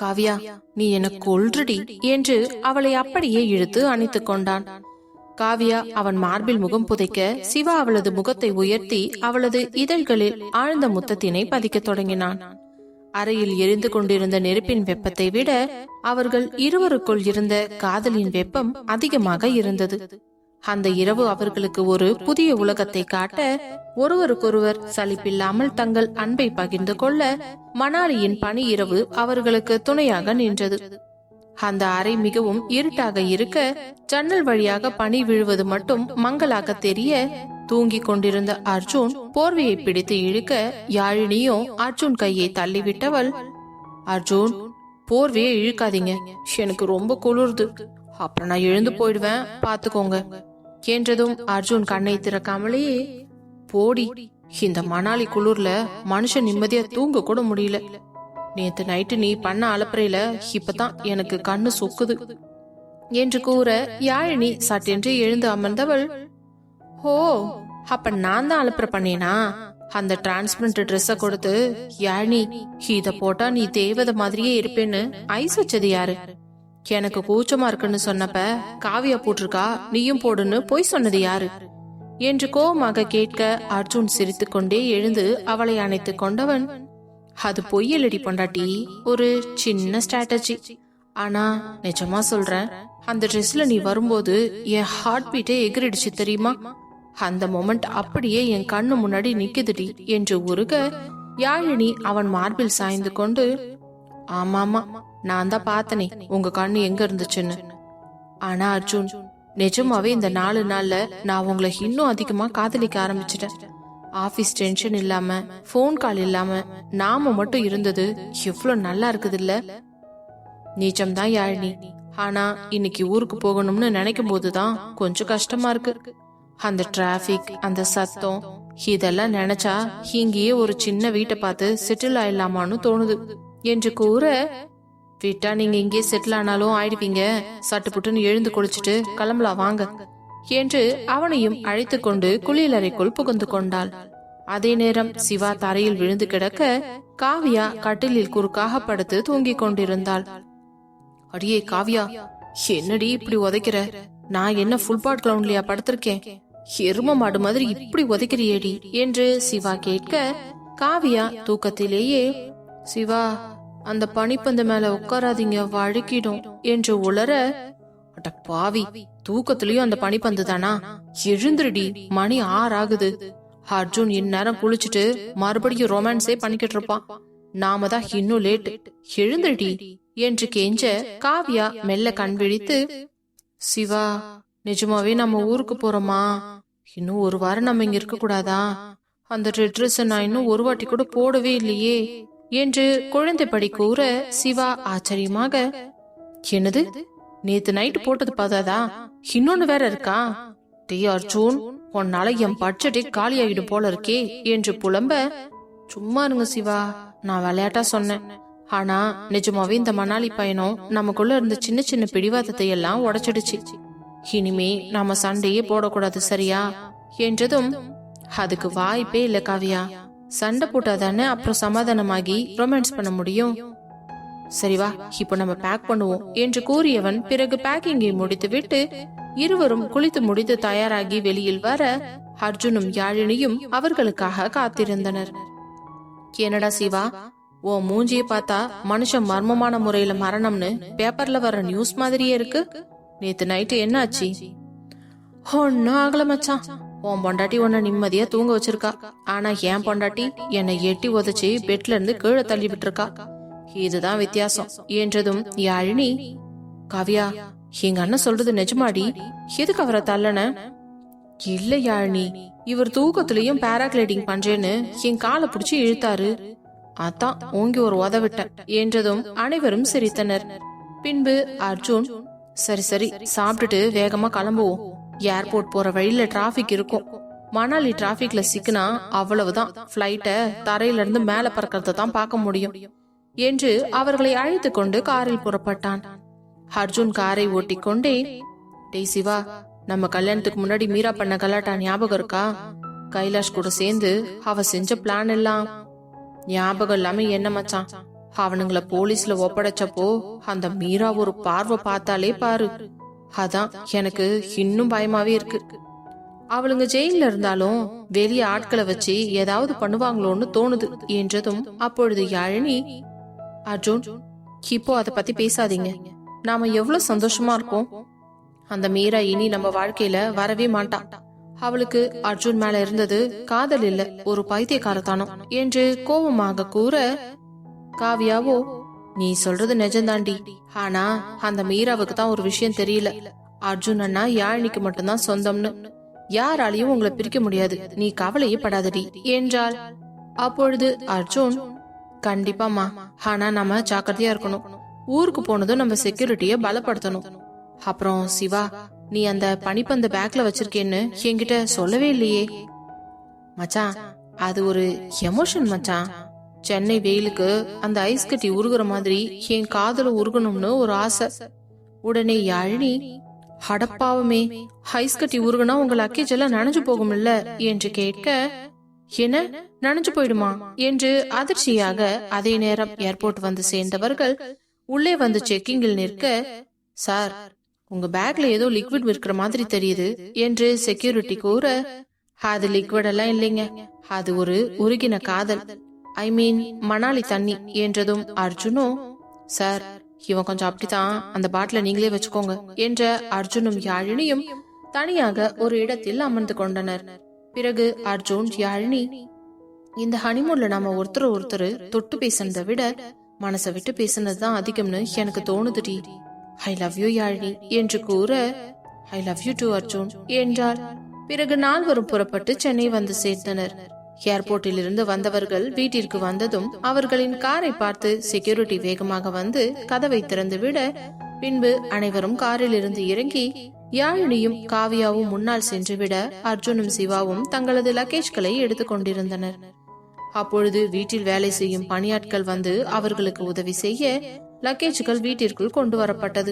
காவ்யா, நீ எனக்கு கொல்றடி என்று அவளை அப்படியே இழுத்து அணைத்துக் கொண்டான். காவ்யா அவன் மார்பில் முகம் புதைக்க சிவா அவளது முகத்தை உயர்த்தி அவளது இதழ்களில் ஆழ்ந்த முத்தத்தினை பதிக்கத் தொடங்கினான். அறையில் எரிந்து கொண்டிருந்த நெருப்பின் வெப்பத்தை விட அவர்கள் இருவருக்குள் இருந்த காதலின் வெப்பம் அதிகமாக இருந்தது. அந்த இரவு அவர்களுக்கு ஒரு புதிய உலகத்தை காட்ட, ஒருவருக்கொருவர் சலிப்பில்லாமல் தங்கள் அன்பை பகிர்ந்து கொள்ள மணாலியின் பனி இரவு அவர்களுக்கு துணையாக நின்றது. அந்த அறை மிகவும் இருட்டாக இருக்க, ஜன்னல் வழியாக பனி விழுவது மட்டும் மங்களாக தெரிய, தூங்கிக் கொண்டிருந்த அர்ஜுன் போர்வையை பிடித்து இழுக்க, யாழினியும் அர்ஜுன் கையை தள்ளிவிட்டவள், அர்ஜுன் போர்வையை இழுக்காதீங்க, எனக்கு ரொம்ப குளிர்து, அப்புறம் நான் எழுந்து போயிடுவேன், பாத்துக்கோங்க என்றதும் அர்ஜுன் கண்ணை திறக்காமலேயே, போடி, இந்த மணாலி குளிர்ல மனுஷன் நிம்மதியா தூங்க கூட முடியல. நேத்து நைட்டு நீ பண்ண அலப்பறையில இப்பதான் எனக்கு கண்ணு சொக்குது என்று கூற, யாழினி சட்டென்று எழுந்து அமர்ந்தவள், ஓ அப்ப நான் தான் அலப்பறை பண்ணேனா? அந்த டிரான்ஸ்பரண்ட் ட்ரெஸ்ஸ கொடுத்து, யாழினி இத போட்டா நீ தேவதை மாதிரியே இருப்பேன்னு ஐஸ் வச்சது யாரு? எனக்கு கூச்சமா இருக்குன்னு சொன்னப்ப காவியா போட்டிருக்கா, நீயும் போடுன்னு போய் சொன்னது யாரு என்று கோபமாக கேட்க, அர்ஜுன் சிரித்து கொண்டே எழுந்து அவளை அணைத்துக் கொண்டவன், அது பொய்யலடி பொண்டாட்டி, ஒரு சின்ன ஸ்ட்ராட்டஜி. ஆனா நிஜமா சொல்றேன், அந்த ட்ரெஸ்ல நீ வரும்போது என் ஹார்ட் பீட்டே எகிரிடுச்சு தெரியுமா? அந்த மொமெண்ட் அப்படியே என் கண்ணு முன்னாடி நிக்குதுடி என்று உருக, யாழினி அவன் மார்பில் சாய்ந்து கொண்டு, ஆமாமா நான் தான் பார்த்தனே உங்க கண்ணு எங்க இருந்துச்சுன்னு. ஆனா அர்ஜுன், நிஜமாவே இந்த 4 நாள்ல நான் உங்களை இன்னும் அதிகமா காதலிக்க ஆரம்பிச்சிட்டேன். ஆபீஸ் டென்ஷன் இல்லாம, போன் கால் இல்லாம நாம மட்டும் இருந்தது எவ்வளவு நல்லா இருக்குது இல்ல? நீச்சம்தான் யாழினி, ஆனா இன்னைக்கு ஊருக்கு போகணும்னு நினைக்கும் போதுதான் கொஞ்சம் கஷ்டமா இருக்கு. அந்த டிராபிக், அந்த சத்தம், இதெல்லாம் நினைச்சா இங்கேயே ஒரு சின்ன வீட்டை பார்த்து செட்டில் ஆயிடலாமான்னு தோணுது என்று கூற, விட்டா நீங்க இங்கே செட்டில் ஆனாலும் ஆயிடுவீங்க, சட்டு புட்டுன்னு எழுந்து குளிச்சுட்டு கிளம்பலாம் வாங்க என்று அவனையும் அழைத்து கொண்டு குளியலறைக்குள் புகுந்து கொண்டாள். அதே நேரம் சிவா தரையில் விழுந்து கிடக்க, காவியா கட்டிலில் குறுக்காக படுத்து தூங்கிக் கொண்டிருந்தாள். அடியே காவியா, என்னடி இப்படி உதைக்கிற? நான் என்ன ஃபுல் பாட் கிரவுண்ட்லயா படுத்திருக்கேன்? எரும மாடு மாதிரி இப்படி உதைக்கிறியேடி என்று சிவா கேட்க, காவியா தூக்கத்திலேயே, சிவா அந்த பனிப்பந்து மேல உட்காராதீங்க, வழுக்கிடும் என்று உளர, அட பாவி, தூக்கத்திலயும் அந்த பனிப்பந்து தானா? எழுந்துருடி, மணி 6 ஆகுது. அர்ஜுன் இந்நேரம் குளிச்சுட்டு மறுபடியும் ரொமான்ஸே பண்ணிக்கிட்டு இருப்பான், நாம தான் இன்னும் லேட், எழுந்துருடி என்று கெஞ்ச, காவியா மெல்ல கண் விழித்து, சிவா நிஜமாவே நம்ம ஊருக்கு போறோமா? இன்னும் 1 வாரம் நம்ம இங்க இருக்க கூடாதா? அந்த ரெட் ட்ரெஸ் நான் இன்னும் ஒரு வாட்டி கூட போடவே இல்லையே என்று குழந்தைப்படி கூற, சிவா ஆச்சரியமாக, என்னது நேத்து நைட்டு போட்டது பார்த்தாதா? இன்னொன்னு வேற இருக்கா? டே அர்ஜுன், உன்னால என் பட்ஜெட்டே காலியாகிடும் போல இருக்கே என்று புலம்ப, சும்மா இருங்க சிவா, நான் விளையாட்டா சொன்னேன். ஆனா நிஜமாவே இந்த மணாலி பயணம் நமக்குள்ள இருந்த சின்ன சின்ன பிடிவாதத்தை எல்லாம் உடைச்சிடுச்சு. இனிமே நாம சண்டையே போடக்கூடாது, சரியா என்றதும், அதுக்கு வாய்ப்பே இல்ல காவியா, சண்டை போட்டாதானே அப்புறம் சமாதானமாகி ரொமான்ஸ் பண்ண முடியும். சரிவா, இப்போ நம்ம பேக் பண்ணுவோம் என்று கூறியவன் பிறகு பேக்கிங்கை முடித்துவிட்டு இருவரும் குளித்து முடித்து தயாராகி வெளியில் வர, அர்ஜுனும் யாழினியும் அவர்களுக்காக காத்திருந்தனர். என்னடா சிவா, ஓ மூஞ்சிய பார்த்தா மனுஷன் மர்மமான முறையில மரணம்னு பேப்பர்ல வர நியூஸ் மாதிரியே இருக்கு. நேத்து நைட்டு என்ன ஆச்சு? ஒன்னும் ஆகல மச்சான், உன் பொண்டாட்டி உன்னை நிம்மதியா தூங்க வச்சிருக்கா. ஆனா என் பொண்டாட்டி என்னை எட்டி உதச்சி பெட்ல இருந்து கீழே தள்ளி விட்டுருக்கா. இதுதான் வித்தியாசம் என்றதும் யாழினி, காவியா எங்க அண்ணன் சொல்றது நிஜமாடி? எதுக்கு அவரை தள்ளன? இல்ல யாழினி, இவர் தூக்கத்திலயும் பேராகிளைடிங் பண்றேன்னு என் காலை பிடிச்சி இழுத்தாரு, அதான் ஓங்கி ஒரு உதவிட்ட என்றதும் அனைவரும் சிரித்தனர். பின்பு அர்ஜுன், சரி சரி சாப்பிட்டுட்டு வேகமா கிளம்புவோம், ஏர்போர்ட் போற வழியில டிராபிக் இருக்கும், மணாலி டிராபிக்ல சிக்கினா அவ்வளவுதான், பிளைட்ட தரையில இருந்து மேல பறக்கிறத தான் பார்க்க முடியும் என்று அவர்களை அழைத்து கொண்டு காரில் புறப்பட்டான். அர்ஜுன் காரை ஓட்டிக்கொண்டே, டேய் சிவா, நம்ம கல்யாணத்துக்கு முன்னாடி மீரா பண்ண கலாட்டா ஞாபகம் இருக்கா? கைலாஷ் கூட சேர்ந்து அவ செஞ்ச பிளான் எல்லாம் ஞாபகம் இல்லாம என்ன மச்சான், அவனுங்கள போலீஸ்ல ஒப்படைச்சப்போ அந்த மீரா ஒரு பார்வை பார்த்தாலே பாரு, அதான் எனக்கு இன்னும் பயமாவே இருக்கு. அவளுங்க ஜெயில இருந்தாலும் வெளியே ஆட்களை வச்சு ஏதாவது பண்ணுவாங்களோன்னு தோணுது என்றதும் அப்பொழுது யாழினி, அர்ஜுன் இப்போ அத பத்தி பேசாதீங்க, நாம எவ்வளவு சந்தோஷமா இருக்கோம். அந்த மீரா இனி நம்ம வாழ்க்கையில வரவே மாட்டான். அவளுக்கு அர்ஜுன் மேல இருந்தது காதல் இல்ல, ஒரு பைத்தியக்காரத்தானம் என்று கோபமாக கூற, காவியாவோ, நீ சொல்றது நிஜம்தாண்டி, ஆனா அந்த மீராவுக்கு தான் ஒரு விஷயம் தெரியல. அர்ஜுன் அண்ணா யாழினிக்கு மட்டும்தான் சொந்தம்னு, யாராலையும் உங்களை பிரிக்க முடியாது, நீ கவலையே படாதடி என்றாள். அப்பொழுது அர்ஜுன், கண்டிப்பாமா, ஆனா நாம ஜாக்கிரதையா இருக்கணும். ஊருக்கு போனதும் நம்ம செக்யூரிட்டிய பலப்படுத்தணும். அப்புறம் சிவா, நீ அந்த பனிப்பந்த பேக்ல வச்சிருக்கேன்னு என்கிட்ட சொல்லவே இல்லையே. மச்சான், அது ஒரு எமோஷன் மச்சான். சென்னை வெயிலுக்கு அந்த ஐஸ் கட்டி உருகுற மாதிரி என் காதல உருகணும்னு ஒரு ஆசை. உடனே யாழினி, அடப்பாவமே, ஐஸ் கட்டி உருகுனா உங்க லக்கேஜ் எல்லாம் நனைஞ்சு போகும் இல்ல என்று கேட்க, என்ன நனைஞ்சு போயிடுமா என்று அதிர்ச்சியாக அதே நேரம் ஏர்போர்ட் வந்து சேர்ந்தவர்கள் உள்ளே வந்து செக்கிங்கில் நிற்க, சார் உங்க பேக்ல ஏதோ லிக்விட் விற்கிற மாதிரி தெரியுது என்று செக்யூரிட்டி கூற, அது லிக்விட் எல்லாம் இல்லைங்க, அது ஒரு உருகின காதல், ஐ மீன் மணாலி தண்ணி என்றதும் அர்ஜுனும், சார் இவன் கொஞ்சம் அப்படித்தான், அந்த பாட்டில நீங்களே வச்சுக்கோங்க என்ற அர்ஜுனும் யாழினியும் தனியாக ஒரு இடத்தில் அமர்ந்து கொண்டனர். பிறகு அர்ஜுன், யாழினி, இந்த ஹனிமூன்ல நாம ஒருத்தர் தொட்டு பேசுனதை விட மனசை விட்டு பேசுனதுதான் அதிகம்னு எனக்கு தோணுதுடி. ஐ லவ் யூ யாழினி என்று கூற, I love you to Arjun என்றார். பிறகு நால்வரும் புறப்பட்டு சென்னை வந்து சேர்ந்தனர். ஏர்போர்ட்டில் இருந்து வந்தவர்கள் வீட்டிற்கு வந்ததும் அவர்களின் காரை பார்த்து செக்யூரிட்டி வேகமாக வந்து கதவை திறந்து விட, பின்பு அனைவரும் காரில் இருந்து இறங்கி யாழினியும் காவியாவும் முன்னால் சென்று விட அர்ஜுனும் சிவாவும் தங்களது லக்கேஜ்களை எடுத்துக் கொண்டிருந்தனர். அப்பொழுது வீட்டில் வேலை செய்யும் பணியாட்கள் வந்து அவர்களுக்கு உதவி செய்ய லக்கேஜ்கள் வீட்டிற்குள் கொண்டு வரப்பட்டது.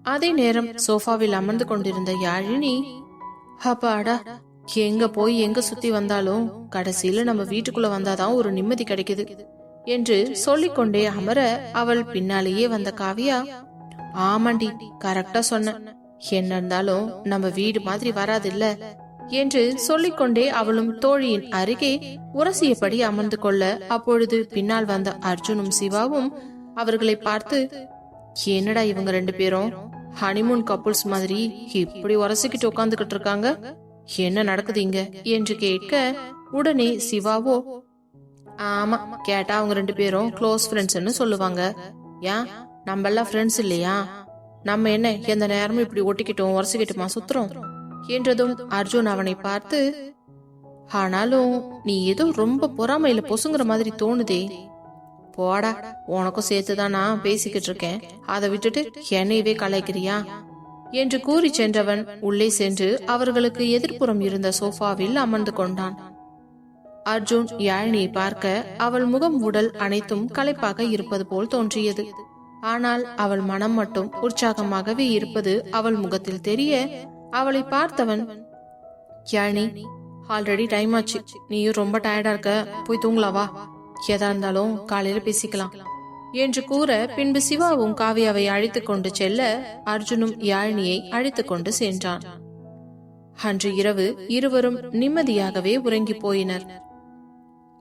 அதே நேரம் சோஃபாவில் அமர்ந்து கொண்டிருந்த யாழினி, அப்பாடா, எங்க போய் எங்க சுத்தி வந்தாலும் கடைசியில நம்ம வீட்டுக்குள்ள வந்தாதான் ஒரு நிம்மதி கிடைக்குது என்று சொல்லிக்கொண்டே அமர, அவள் பின்னாலேயே வந்த காவியா, ஆமாண்டி கரெக்டா சொன்ன, என்ன இருந்தாலும் நம்ம வீடு மாதிரி வராது இல்ல என்று சொல்லிக்கொண்டே அவளும் தோழியின் அருகே உரசியபடி அமர்ந்து கொள்ள, அப்பொழுது பின்னால் வந்த அர்ஜுனும் சிவாவும் அவர்களை பார்த்து, என்னடா இவங்க ரெண்டு பேரும் ஹனிமூன் கப்புள்ஸ் மாதிரி இப்படி உரசிக்கிட்டு உட்காந்துக்கிட்டு இருக்காங்க, என்ன நடக்குது இங்க என்று கேட்க, உடனே சிவாவோ, ஆமா கேட்டா அவங்க ரெண்டு பேரும் க்ளோஸ் ஃப்ரெண்ட்ஸ்னு சொல்லுவாங்க, ஏன் நம்ம எல்லாம் ஃப்ரெண்ட்ஸ் இல்லையா, நம்ம என்ன எந்த நேரமும் இப்படி ஒட்டிக்கிட்டோம் உரசிக்கிட்டுமா சுத்துறோம் என்றதும் அர்ஜுன் அவனை பார்த்து, ஆனாலும் நீ ஏதோ ரொம்ப பொறாமையில பொசுங்கிற மாதிரி தோணுதே. போடா, உனக்கும் சேர்த்துதான் நான் பேசிக்கிட்டு இருக்கேன், அதை விட்டுட்டு என்னையவே கலாய்க்கிறியா என்று கூறி சென்றவன் உள்ளே சென்று அவர்களுக்கு எதிர்ப்புறம் இருந்த சோஃபாவில் அமர்ந்து கொண்டான். அர்ஜுன் யாழினியை பார்க்க அவள் முகம் உடல் அனைத்தும் களைப்பாக இருப்பது போல் தோன்றியது. ஆனால் அவள் மனம் மட்டும் உற்சாகமாகவே இருப்பது அவள் முகத்தில் தெரிய, அவளை பார்த்தவன், யாழினி ஆல்ரெடி டைம் ஆச்சு, நீயும் ரொம்ப டயர்டா இருக்க, போய் தூங்கலாவா, எதா இருந்தாலும் காலையில பேசிக்கலாம் என்று கூற, பின்பு சிவாவும் காவியாவை அழைத்துக் கொண்டு செல்ல அர்ஜுனும் யாழினியை அழைத்துக் கொண்டு சென்றான். அன்று இரவு இருவரும் நிம்மதியாகவே உறங்கி போயினர்.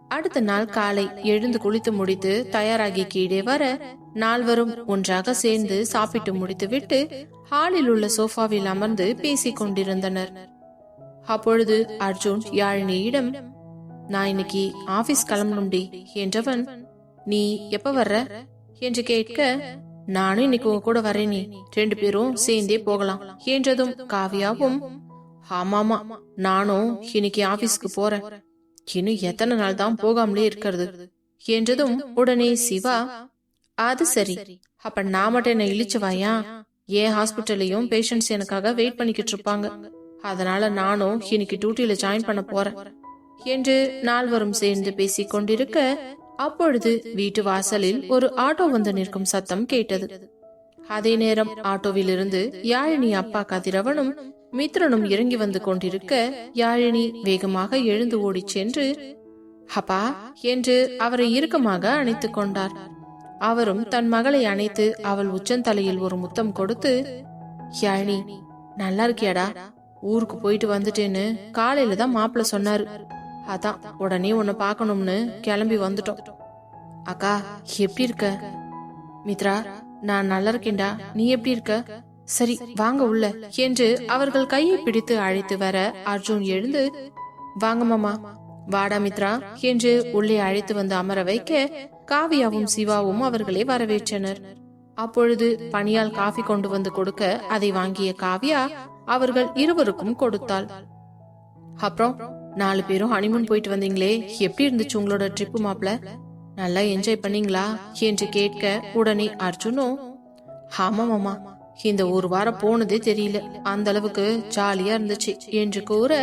அடுத்த நாள் காலை எழுந்து குளித்து முடித்து தயாராகி கீழே வர நால்வரும் ஒன்றாக சேர்ந்து சாப்பிட்டு முடித்துவிட்டு ஹாலில் உள்ள சோஃபாவில் அமர்ந்து பேசிக் கொண்டிருந்தனர். அப்பொழுது அர்ஜுன் யாழினியிடம், நான் இன்னைக்கு ஆபீஸ் கிளம்பணும்டி என்றவன், நீ எப்ப வர்ற என்று கேட்க, நானும் இன்னைக்கு உங்க கூட வரேனே, ரெண்டு பேரும் சேர்ந்தே போகலாம் என்றதும் காவியாவும், ஆமாமா நானும் இன்னைக்கு ஆபீஸ்க்கு போறேன், இன்னும் எத்தனை நாள் தான் போகாமலே இருக்கிறது என்றதும் உடனே சிவா, அது சரி, அப்ப நான் மட்டும் என்ன இழிச்சவாயா, ஏன் ஹாஸ்பிட்டல்லையும் பேஷண்ட்ஸ் எனக்காக வெயிட் பண்ணிக்கிட்டு இருப்பாங்க, அதனால நானும் இன்னைக்கு டியூட்டியில ஜாயின் பண்ண போறேன் என்று நால்வரும் சேர்ந்து பேசிக் கொண்டிருக்க, அப்பொழுது வீட்டு வாசலில் ஒரு ஆட்டோ வந்து நிற்கும் சத்தம் கேட்டது. அதே நேரம் ஆட்டோவில் இருந்து யாழினி அப்பா கதிரவனும் மித்ரனும் இறங்கி வந்து கொண்டிருக்க, யாழினி வேகமாக எழுந்து ஓடி சென்று, அப்பா என்று அவரை இறுக்கமாக அணைத்துக் கொண்டார். அவரும் தன் மகளை அணைத்து அவள் உச்சந்தலையில் ஒரு முத்தம் கொடுத்து, யாழினி நல்லா இருக்கியாடா? ஊருக்கு போயிட்டு வந்துட்டேன்னு காலையில தான் மாப்பிள்ள சொன்னாரு. அதான் உடனே உன்னை பார்க்கணும்னு கிளம்பி வந்துட்டோம். அக்கா எப்படி இருக்க? மித்ரா நான் நல்லா இருக்கேன்டா, நீ எப்படி இருக்க? சரி வாங்க உள்ள என்று அவர்கள் கையை பிடித்து அழைத்து வர அர்ஜுன் எழுந்து, வாங்க மாமா, வாடா மித்ரா என்று உள்ளே அழைத்து வந்து அமர வைக்க காவியாவும் சிவாவும் அவர்களை வரவேற்றனர். அப்பொழுது பணியால் காஃபி கொண்டு வந்து கொடுக்க அதை வாங்கிய காவியா அவர்கள் இருவருக்கும் கொடுத்தாள். அப்புறம் 4 பேரும் ஹனிமூன் போயிட்டு வந்தீங்களே, எப்படி இருந்துச்சு உங்களோட ட்ரிப்பு மாப்ள? நல்லா என்ஜாய் பண்ணீங்களா என்று கேட்க உடனே அர்ஜுனும், ஆமா மாமா, இந்த ஒரு வாரம் போனதே தெரியல, அந்த அளவுக்கு ஜாலியா இருந்துச்சு என்று கூற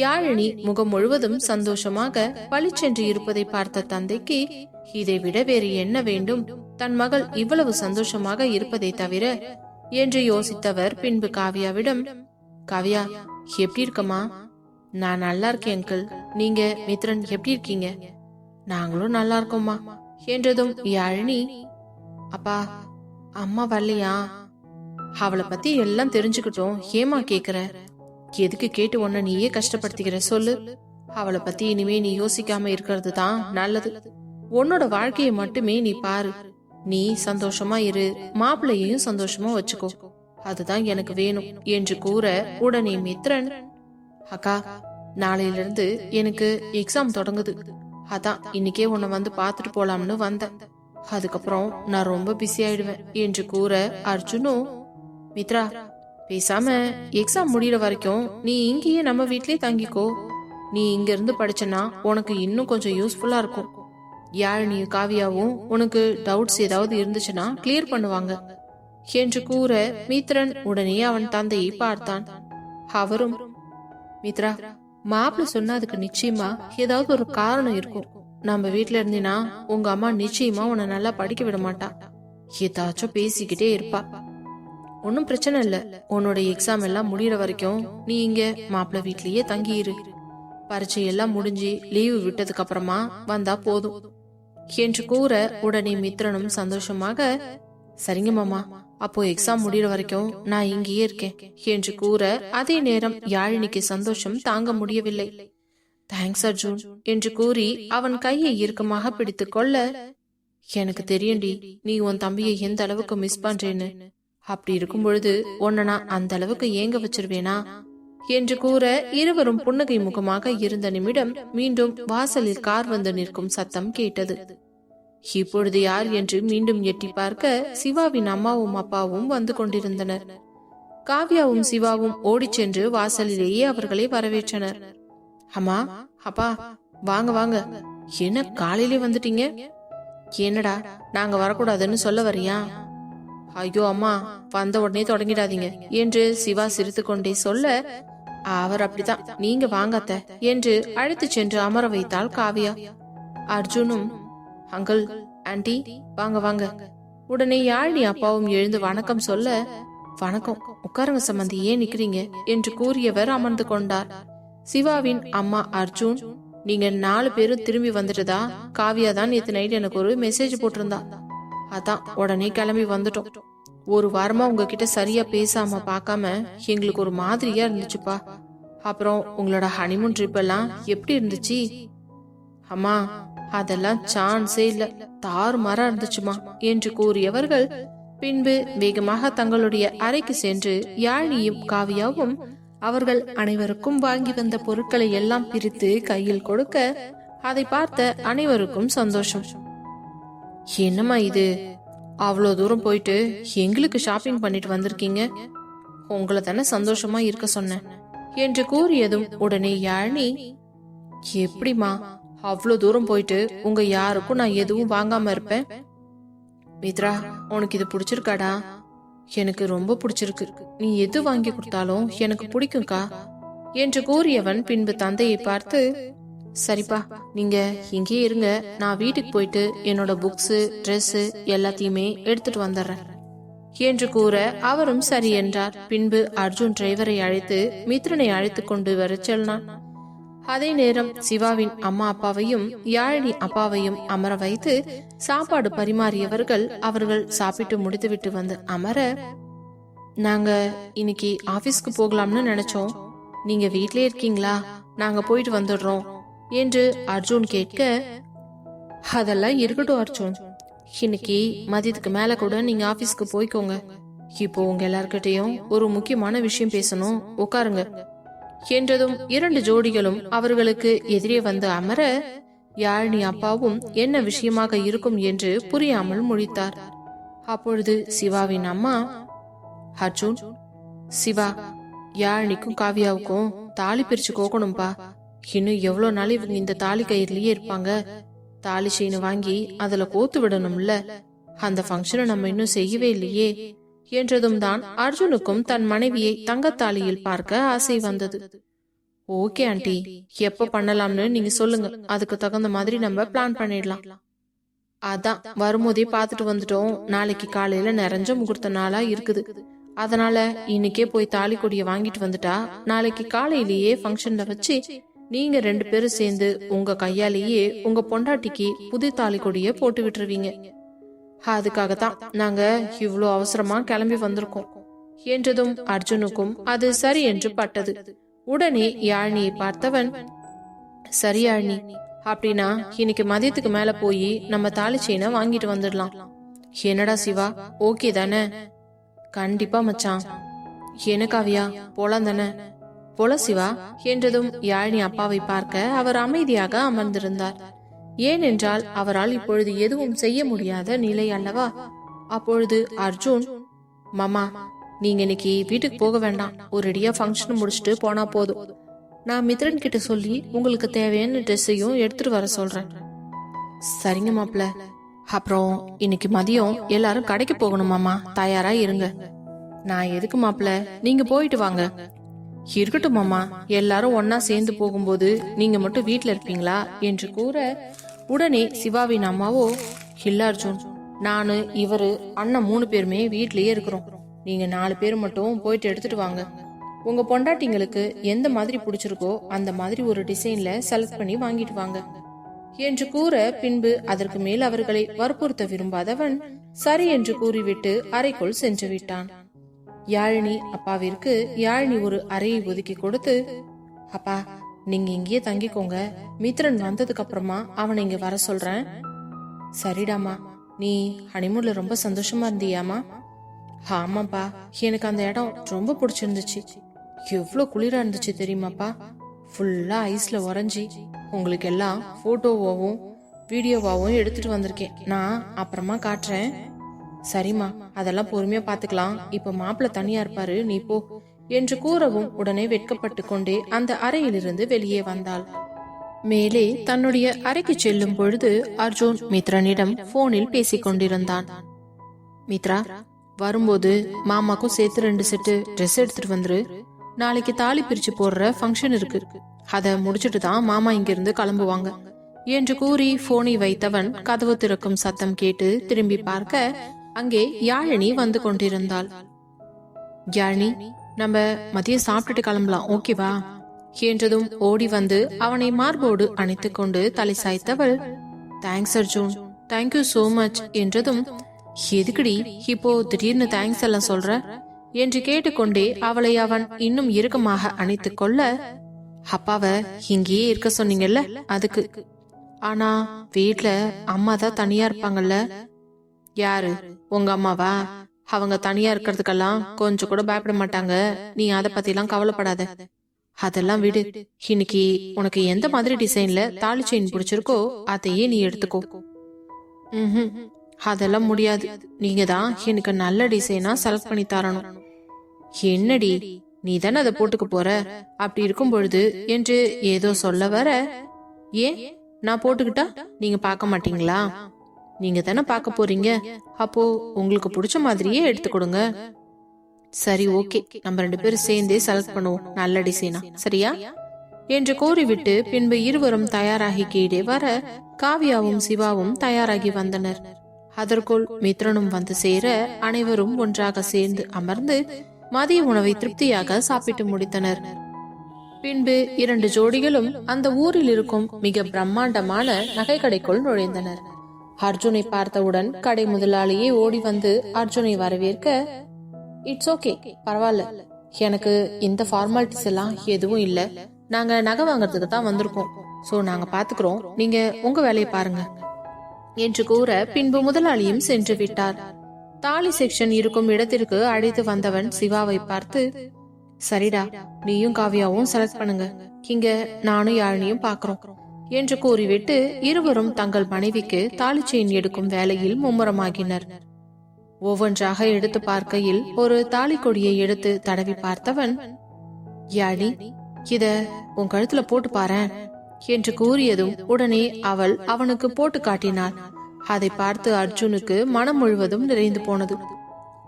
யாழினி முகம் முழுவதும் சந்தோஷமாக பளிச்சென்று இருப்பதை பார்த்த தந்தைக்கு இதை விட வேறு என்ன வேண்டும், தன் மகள் இவ்வளவு சந்தோஷமாக இருப்பதை தவிர என்று யோசித்தவர் பின்பு காவியாவிடம், காவியா எப்படி இருக்கமா? நான் நல்லா இருக்கேன் அங்கிள், நீங்க மித்ரன் எப்படி இருக்கீங்க? நாங்களும் நல்லா இருக்கோம்மா என்றதும் யாழினி, அப்பா அம்மா வரலையா? அவளை பத்தி எல்லாம் தெரிஞ்சுக்கிட்டோம், ஏமா கேக்குற? எதுக்கு கேட்டு உன்ன நீயே கஷ்டப்படுத்திக்கிற சொல்லு. அவளை பத்தி இனிமே நீ யோசிக்காம இருக்கிறது தான் நல்லது. உன்னோட வாழ்க்கையை மட்டுமே நீ பாரு. நீ சந்தோஷமா இரு, மாப்பிள்ளையையும் சந்தோஷமா வச்சுக்கோ, அதுதான் எனக்கு வேணும் என்று கூற உடனே மித்ரன், அக்கா நாளையில இருந்து எனக்கு எக்ஸாம் தொடங்குது, அதான் இன்னைக்கே உன்னை வந்து பாத்துட்டு போலாம்னு வந்தேன். அதுக்கப்புறம் நான் ரொம்ப பிஸி ஆயிடுவேன் என்று கூற அர்ஜுனும், மித்ரா பேசாம எக்ஸாம் முடியற வரைக்கும் நீ இங்கேயே நம்ம வீட்லயே தங்கிக்கோ. நீ இங்க இருந்து படிச்சனா உனக்கு இன்னும் கொஞ்சம் யூஸ்ஃபுல்லா இருக்கும். யாழினியும் காவியாவும் உனக்கு டவுட்ஸ் ஏதாவது இருந்துச்சுன்னா கிளியர் பண்ணுவாங்க என்று கூற மித்ரன் உடனே அவன் தந்தையை பார்த்தான். அவரும், மித்ரா மாப்பிள்ள சொன்னா அதுக்கு நிச்சயமா ஏதாவது ஒரு காரணம் இருக்கும். நம்ம வீட்டுல இருந்தினா உங்க அம்மா நிச்சயமா உன்னை நல்லா படிக்க விட மாட்டா, ஏதாச்சும் பேசிக்கிட்டே இருப்பா. ஒன்னும் பிரச்சனை இல்ல, உன்னோட எக்ஸாம் எல்லாம் முடியற வரைக்கும் நீ இங்க மாப்பிள்ள வீட்லயே தங்கியிரு. பரீட்சை எல்லாம் முடிஞ்சு லீவு விட்டதுக்கு அப்புறமா வந்தா போதும் என்று கூற உடனே மித்ரனும் சந்தோஷமாக, சரிங்க மாமா, அப்போ எக்ஸாம் முடியற வரைக்கும் நான் இங்கேயே இருக்கேன் என்று கூற அதே நேரம் யாழினிக்கு சந்தோஷம் தாங்க முடியவில்லை. தேங்க்ஸ் அர்ஜுன் என்று கூறி அவன் கையை இறுக்கமாக பிடித்து கொள்ள, எனக்கு தெரியும்டி நீ உன் தம்பியை எந்த அளவுக்கு மிஸ் பண்றேன்னு. அப்படி இருக்கும் பொழுது உன்னை நான் அந்த அளவுக்கு ஏங்க வச்சிருவேனா என்று கூற இருவரும் புன்னகை முகமாக இருந்த நிமிடம் மீண்டும் வாசலில் கார் வந்து நிற்கும் சத்தம் கேட்டது. இப்பொழுது யார் என்று மீண்டும் எட்டி பார்க்க சிவாவின் அம்மாவும் அப்பாவும் வந்து கொண்டிருந்தனர். காவ்யாவும் சிவாவும் ஓடிச் சென்று வாசலிலேயே அவர்களை வரவேற்றனர். அம்மா, அப்பா, வாங்க வாங்க, என்ன காலையிலே வந்துட்டீங்க? என்னடா நாங்க வரக்கூடாதுன்னு சொல்ல வரியா? ஐயோ அம்மா, வந்த உடனே தொடங்கிடாதீங்க என்று சிவா சிரித்து கொண்டே சொல்ல, அவர் அப்படித்தான், நீங்க வாங்கத்த என்று அழைத்து சென்று அமர வைத்தாள் காவியா. அர்ஜுனும், அங்கிள் ஆன்டி வாங்க வாங்க. உடனே யாழினி அப்பாவும் எழுந்து வணக்கம் சொல்ல, வணக்கம், உட்காருங்க சம்பந்தி, ஏன் நிக்கிறீங்க என்று கூறியவர் அமர்ந்து கொண்டார். சிவாவின் அம்மா அர்ஜுன், நீங்க 4 பேரும் திரும்பி வந்துட்டதா? காவியா தான் நேத்து நைட் எனக்கு ஒரு மெசேஜ் போட்டிருந்தா, அதான் உடனே கிளம்பி வந்துட்டோம். ஒரு வாரமா உங்ககிட்ட சரியா பேசாம பார்க்காம எங்களுக்கு ஒரு மாதிரியா இருந்துச்சுப்பா. அப்புறம் உங்களோட ஹனிமூன் ட்ரிப் எல்லாம் எப்படி இருந்துச்சு? அம்மா அதெல்லாம் சான்ஸே இல்ல, தாறுமாறா இருந்துச்சுமா என்று கூறியவர்கள் பின்பு வேகமாக தங்களுடைய அறைக்கு சென்று யாழினியும் காவியாவும் அவர்கள் அனைவருக்கும் வாங்கி வந்த பொருட்களை எல்லாம் பிரித்து கையில் கொடுக்க அதை பார்த்த அனைவருக்கும் சந்தோஷம். என்னம்மா இது, அவ்வளோ தூரம் போயிட்டு எங்களுக்கு ஷாப்பிங் பண்ணிட்டு வந்திருக்கீங்க, உங்களை தானே சந்தோஷமா இருக்க சொன்னேன் என்று கூறியதும் உடனே யாழினி, எப்படிமா அவ்வளோ தூரம் போயிட்டு உங்க யாருக்கும் நான் எதுவும் வாங்காம இருப்பேன்? மித்ரா உனக்கு இது பிடிச்சிருக்காடா? எனக்கு ரொம்ப பிடிச்சிருக்கு, நீ எது வாங்கி கொடுத்தாலும் எனக்கு பிடிக்கும்கா என்று கூறியவன் பின்பு தந்தையை பார்த்து, சரிப்பா நீங்க இங்கே இருங்க, நான் வீட்டுக்கு போயிட்டு என்னோட புக்ஸ் ட்ரெஸ் எல்லாத்தையுமே எடுத்துட்டு வந்துடுறேன் என்று கூற அவரும் சரி என்றார். பின்பு அர்ஜுன் டிரைவரை அழைத்து மித்ரனை அழைத்து கொண்டு வர செல்னான். அதே நேரம் சிவாவின் அம்மா அப்பாவையும் யாழினி அப்பாவையும் அமர வைத்து சாப்பாடு பரிமாறியவர்கள் அவர்கள் சாப்பிட்டு முடித்துவிட்டு வந்து அமர, நாங்க இன்னைக்கு ஆபீஸ்க்கு போகலாம்னு நினைச்சோம், நீங்க வீட்லயே இருக்கீங்களா? நாங்க போயிட்டு வந்துடுறோம் என்று அர்ஜுன் கேட்க, அதெல்லாம் இருக்கட்டும் அர்ஜுன், இன்னைக்கு மதியத்துக்கு மேல கூட நீங்க ஆபீஸ்க்கு போய்க்கோங்க. இப்போ உங்க எல்லார்கிட்டையும் ஒரு முக்கியமான விஷயம் பேசணும், உட்காருங்க என்றதும் 2 ஜோடிகளும் அவர்களுக்கு எதிரே வந்து அமர, யாழினி அப்பாவும் என்ன விஷயமாக இருக்கும் என்று புரியாமல் முழித்தார். அப்பொழுது சிவாவின் அம்மா, அர்ஜுன், சிவா, யாழினிக்கும் காவியாவுக்கும் தாலி பிரிச்சு கோக்கணும்பா. இன்னும் எவ்வளவு நாள் இவங்க இந்த தாலி கயிறுலயே இருப்பாங்க? தாலி செயின் வாங்கி அதுல கோத்து விடணும்ல. அந்த ஃபங்க்ஷனை நம்ம இன்னும் செய்யவே இல்லையே என்றதும் தான் அர்ஜுனுக்கும் தன் மனைவியை தங்கத்தாலியில் பார்க்க ஆசை வந்தது. ஓகே ஆண்டி, எப்ப பண்ணலாம்னு நீங்க சொல்லுங்க, அதுக்கு தகுந்த மாதிரி நம்ம பிளான் பண்ணிடலாம். அதான் வரும்போதே பாத்துட்டு வந்துட்டோம். நாளைக்கு காலையில நிறைஞ்ச முகூர்த்த நாளா இருக்குது. அதனால இன்னைக்கே போய் தாலி கொடிய வாங்கிட்டு வந்துட்டா நாளைக்கு காலையிலேயே ஃபங்க்ஷன்ல வச்சு நீங்க 2 பேரும் சேர்ந்து உங்க கையாலேயே உங்க பொண்டாட்டிக்கு புது தாலி கொடிய போட்டு விட்டுருவீங்க. அதுக்காகத்தான் நாங்க இவ்வளோ அவசரமா கிளம்பி வந்திருக்கோம் என்றதும் அர்ஜுனுக்கும் அது சரி என்று பட்டது. உடனே யாழினியை பார்த்தவன், சரி யாழினி, அப்படின்னா இன்னைக்கு மதியத்துக்கு மேல போய் நம்ம தாலி செயினை வாங்கிட்டு வந்துடலாம். என்னடா சிவா, ஓகே தானே? கண்டிப்பா மச்சான். என்ன காவியா, போலாம் தானே? போல சிவா என்றதும் யாழினி அப்பாவை பார்க்க அவர் அமைதியாக அமர்ந்திருந்தார். ஏனென்றால் அவரால் இப்பொழுது எதுவும் செய்ய முடியாத நிலை அல்லவா. அப்பொழுது அர்ஜுன், மாமா, நீங்க இன்னைக்கு வீட்டுக்கு போக வேண்டாம், ஒரேடியா ஃபங்க்ஷன் முடிச்சுட்டு போனா போதும். நான் மித்ரன் கிட்ட சொல்லி உங்களுக்கு தேவையான ட்ரெஸ்ஸையும் எடுத்துட்டு வர சொல்றேன். சரிங்க மாப்ள. அப்புறம் இன்னைக்கு மதியம் எல்லாரும் கடைக்கு போகணும் மாமா, தயாரா இருங்க. நான் எதுக்கு மாப்ள, நீங்க போயிட்டு வாங்க. இருக்கட்டும் மாமா, எல்லாரும் ஒன்னா சேர்ந்து போகும்போது நீங்க மட்டும் வீட்டுல இருப்பீங்களா என்று கூற, உடனே சிவாவின் அம்மாவோ, இல்ல அர்ஜுன், நானு இவரு அண்ணன் 3 பேருமே வீட்லயே இருக்கிறோம். நீங்க 4 பேர் மட்டும் போயிட்டு எடுத்துட்டு வாங்க. உங்க பொண்டாட்டிங்களுக்கு எந்த மாதிரி பிடிச்சிருக்கோ அந்த மாதிரி ஒரு டிசைன்ல செலக்ட் பண்ணி வாங்கிட்டு வாங்க என்று கூற, பின்பு அதற்கு மேல் அவர்களை வற்புறுத்த விரும்பாதவன் சரி என்று கூறிவிட்டு அறைக்குள் சென்று விட்டான். யாழினி அப்பாவிற்கு யாழினி ஒரு அறையை ஒதுக்கி கொடுத்து, அப்பா, நீங்க இங்கேயே தங்கிக்கோங்க, மித்ரன் வந்ததுக்கு அப்புறமா அவனை இங்க வர சொல்றேன். சரிடாமா, நீ ஹனிமூன்ல ரொம்ப சந்தோஷமா இருந்தியாமா? ஆமாப்பா, எனக்கு அந்த இடம் ரொம்ப பிடிச்சிருந்துச்சு. எவ்வளவு குளிரா இருந்துச்சு தெரியுமாப்பா. ஃபுல்லா ஐஸ்ல உறைஞ்சி உங்களுக்கு எல்லாம் போட்டோவாவும் வீடியோவாவும் எடுத்துட்டு வந்திருக்கேன். நான் அப்புறமா காட்டுறேன். சரிம்மா, அதெல்லாம் பொறுமையா பாத்துக்கலாம். இப்ப மாப்பிள்ள தனியா இருப்பாரு, நீ போ என்று கூறவும் உடனே வெட்கப்பட்டு கொண்டே அந்த அறையிலிருந்து வெளியே வந்தாள். மேலே தன்னுடைய அறைக்கு செல்லும் பொழுது அர்ஜுன் மித்ரனிடம் போனில் பேசிக் கொண்டிருந்தான். மித்ரா, வரும்போது மாமாக்கும் சேர்த்து 2 செட்டு ட்ரெஸ் எடுத்துட்டு வந்துரு. நாளைக்கு தாலி பிரிச்சு போடுற ஃபங்க்ஷன் இருக்கு, அத முடிச்சிட்டு தான் மாமா இங்கிருந்து கிளம்புவாங்க என்று கூறி போனை வைத்தவன் கதவு திறக்கும் சத்தம் கேட்டு திரும்பி பார்க்க அங்கே யாழினி வந்து கொண்டிருந்தாள். யாழினி, நம்ம மதியம் சாப்பிட்டுட்டு கிளம்பலாம், ஓகேவா என்றதும் ஓடி வந்து அவனை மார்போடு அணைத்துக் கொண்டு தலை சாய்த்தவள், thanks Arjun, thank you so much என்றதும், எதுக்குடி இப்போ திடீர்னு தேங்க்ஸ் எல்லாம் சொல்ற என்று கேட்டுக்கொண்டே அவளை அவன் இன்னும் இறுக்கமாக அணைத்துக் கொள்ள, அப்பாவை இங்கேயே இருக்க சொன்னீங்கல்ல அதுக்கு. ஆனா வீட்ல அம்மா தான் தனியா இருப்பாங்கல்ல. யாரு, உங்க அம்மாவா? அவங்க தனியா இருக்கிறதுக்கெல்லாம் கொஞ்சம் கூட பயப்பட மாட்டாங்க. நீ அத பத்தி எல்லாம் கவலைப்படாத. அதெல்லாம் விடு. இன்னைக்கு உனக்கு எந்த மாதிரி டிசைன்ல தாலி செயின் பிடிச்சிருக்கோ அதையே நீ எடுத்துக்கோ. அதெல்லாம் முடியாது. நீங்க தான் எனக்கு நல்ல டிசைனா செலக்ட் பண்ணி தரணும். என்னடி, நீ தானே அதை போட்டுக்க போற, அப்படி இருக்கும் பொழுது என்று ஏதோ சொல்ல வர, ஏன் நான் போட்டுக்கிட்டா நீங்க பார்க்க மாட்டீங்களா? நீங்க தானே பார்க்க போறீங்க, அப்போ உங்களுக்கு பிடிச்ச மாதிரியே எடுத்து கொடுங்க. சரி, ஓகே, நம்ம 2 பேரும் சேர்ந்தே செலக்ட் பண்ணுவோம் நல்ல டிசைனா, சரியா என்று கூறிவிட்டு பின்பு இருவரும் தயாராகி கீழே வர காவியாவும் சிவாவும் தயாராகி வந்தனர். அதற்குள் மித்ரனும் வந்து சேர அனைவரும் ஒன்றாக சேர்ந்து அமர்ந்து மதிய உணவை திருப்தியாக சாப்பிட்டு முடித்தனர். பின்பு 2 ஜோடிகளும் அந்த ஊரில் இருக்கும் மிக பிரம்மாண்டமான நகை கடைக்குள் நுழைந்தனர். அர்ஜுனை பார்த்தவுடன் கடை முதலாளியே ஓடி வந்து அர்ஜுனை வரவேற்க, இட்ஸ் ஓகே, பரவாயில்ல, எனக்கு இந்த ஃபார்மாலிட்டிஸ் எல்லாம் எதுவும் இல்ல, நாங்க நகை வாங்கறதுக்கு தான் வந்திருக்கோம், சோ நாங்க பாத்துக்கிறோம், நீங்க உங்க வேலையை பாருங்க என்று கூற பின்பு முதலாளியும் சென்று விட்டார். தாலி செக்ஷன் இருக்கும் இடத்திற்கு அழைத்து வந்தவன் சிவாவை பார்த்து, சரிடா, நீயும் காவியாவும் செலக்ட் பண்ணுங்க, இங்க நானும் யாழினியும் பாக்குறோம் என்று கூறிவிட்டு இருவரும் தங்கள் மனைவிக்கு தாலி செயின் எடுக்கும் வேலையில் மும்முரமாகினர். ஒவ்வொன்றாக எடுத்து பார்க்கையில் ஒரு தாலி கொடியை எடுத்து தடவி பார்த்தவன், யாழி, இத உன் கழுத்துல போட்டு பாரேன் என்று கூறியதும் உடனே அவள் அவனுக்கு போட்டு காட்டினாள். அதை பார்த்து அர்ஜுனுக்கு மனம் முழுவதும் நிறைந்து போனது.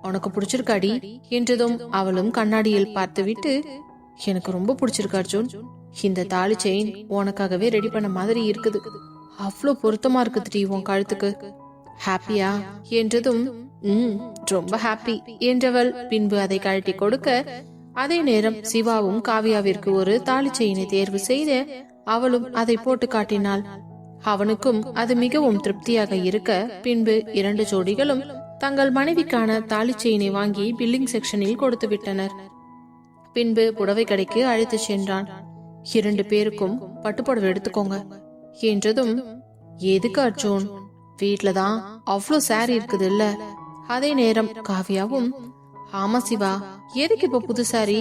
உனக்கு பிடிச்சிருக்காடி என்றதும் அவளும் கண்ணாடியில் பார்த்துவிட்டு, எனக்கு ரொம்ப பிடிச்சிருக்கு அர்ஜுன், இந்த தாலி செயின் உனக்காகவே ரெடி பண்ண மாதிரி இருக்குது, அவ்வளவு பொருத்தமா இருக்குதுடி உன் கழுத்துக்கு, ஹாப்பியா என்றதும் ரொம்ப ஹாப்பி என்றவள் பின்பு அதை கழட்டி கொடுக்க, அதே நேரம் சிவாவும் காவியாவிற்கு ஒரு தாலி செயினை தேர்வு செய்து அவளும் அதை போட்டு காட்டினாள். அவனுக்கும் அது மிகவும் திருப்தியாக இருக்க பின்பு 2 ஜோடிகளும் தங்கள் மனைவிக்கான தாலி செயினை வாங்கி பில்லிங் செக்ஷனில் கொடுத்து விட்டனர். பின்பு புடவை கடைக்கு அழைத்து சென்றான். 2 பேருக்கும் பட்டுப்புடவை எடுத்துக்கோங்க என்றதும், எதுக்கு அர்ஜுன், வீட்டுலதான் அவ்வளோ சாரி இருக்குது இல்ல. அதே நேரம் காவியாவும், ஆமா சிவா, எதுக்கு இப்ப புது சாரி,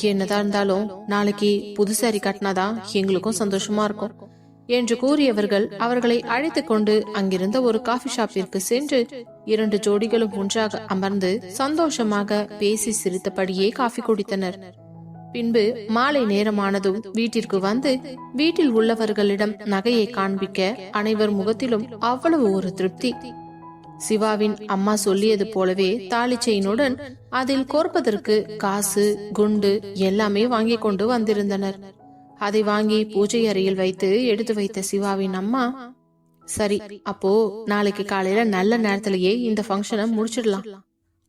என்னதான் இருந்தாலும் நாளைக்கு புது சாரி கட்டினாதான் எங்களுக்கும் சந்தோஷமா இருக்கும் என்று கூறியவர்கள் அவர்களை அழைத்து கொண்டு அங்கிருந்த ஒரு காஃபி ஷாப்பிற்கு சென்று 2 ஜோடிகளும் ஒன்றாக அமர்ந்து சந்தோஷமாக பேசி சிரித்தபடியே காஃபி குடித்தனர். பின்பு மாலை நேரமானதும் வீட்டிற்கு வந்து வீட்டில் உள்ளவர்களிடம் நகையை காண்பிக்க அனைவர் முகத்திலும் அவ்வளவு ஒரு திருப்தி. சிவாவின் அம்மா சொல்லியது போலவே தாலி செயினுடன் அதில் கோர்ப்பதற்கு காசு, குண்டு எல்லாமே வாங்கி கொண்டு வந்திருந்தனர். அதை வாங்கி பூஜை அறையில் வைத்து எடுத்து வைத்த சிவாவின் அம்மா, சரி, அப்போ நாளைக்கு காலையில நல்ல நேரத்திலேயே இந்த ஃபங்க்ஷனை முடிச்சிடலாம்.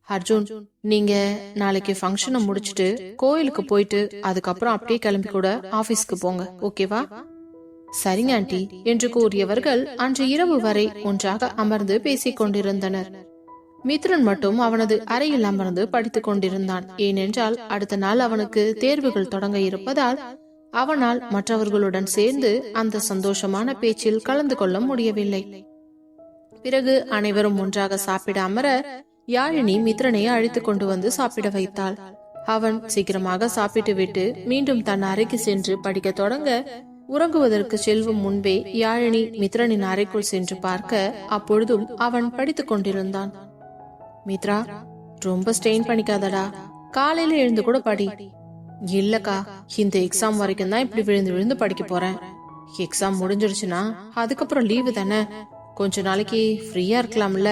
அர்ஜுன், நீங்க நாளைக்கு ஃபங்க்ஷனை முடிச்சிட்டு கோயிலுக்கு போயிட்டு அதுக்கப்புறம் அப்படியே கிளம்பி கூட ஆபீஸ்க்கு போங்க, ஓகேவா? சரிங்க ஆண்டி என்று கூறியவர்கள் அன்று இரவு வரை ஒன்றாக அமர்ந்து பேசிக் கொண்டிருந்தனர். மித்ரன் மட்டும் அவனது அறையில் அமர்ந்து படித்துக் கொண்டிருந்தான். ஏனென்றால் அடுத்த நாள் அவனுக்கு தேர்வுகள் தொடங்க இருப்பதால் அவனால் மற்றவர்களுடன் சேர்ந்து அந்த சந்தோஷமான பேச்சில் கலந்து கொள்ள முடியவில்லை. பிறகு அனைவரும் ஒன்றாக சாப்பிட அமர யாழினி மித்ரனை அழைத்து கொண்டு வந்து சாப்பிட வைத்தாள். அவன் சீக்கிரமாக சாப்பிட்டு விட்டு மீண்டும் தன் அறைக்கு சென்று படிக்க தொடங்க, உறங்குவதற்கு செல்லும் முன்பே யாழினி மித்ரனின் அறைக்குள் சென்று பார்க்க அப்பொழுதும் அவன் படித்துக் கொண்டிருந்தான். மித்ரா, ரொம்ப ஸ்ட்ரெயின் பண்ணிக்காதடா, காலையில எழுந்து கூட படி. இல்லக்கா, இந்த எக்ஸாம் வரைக்கும் தான் இப்படி விழுந்து விழுந்து படிக்க போறேன். எக்ஸாம் முடிஞ்சிருச்சுன்னா அதுக்கப்புறம் லீவு தானே, கொஞ்ச நாளைக்கு ஃப்ரீயா இருக்கலாம்ல.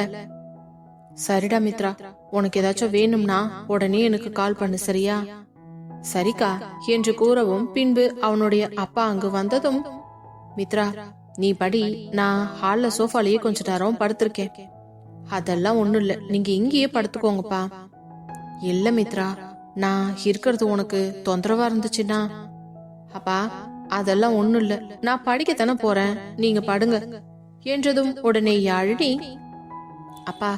சரிடா மித்ரா, உனக்கு ஏதாச்சும் வேணும்னா உடனே எனக்கு கால் பண்ணு, சரியா? சரிக்கா என்று கூறவும் பின்பு அவனுடைய அப்பா அங்கு வந்ததும், மித்ரா நீ படி, நான் ஹால்ல சோஃபாலேயே கொஞ்ச நேரம் படுத்திருக்கேன். அதெல்லாம் ஒண்ணும் இல்ல, நீங்க இங்கேயே படுத்துக்கோங்கப்பா. இல்ல மித்ரா, நான் இருக்கிறது உனக்கு தொந்தரவா இருந்துச்சுன்னா. அப்பா அதெல்லாம் ஒண்ணும் இல்ல, நான் படிக்கத்தானே போறேன், நீங்க படுங்க என்றதும் உடனே யாழினி, அப்பா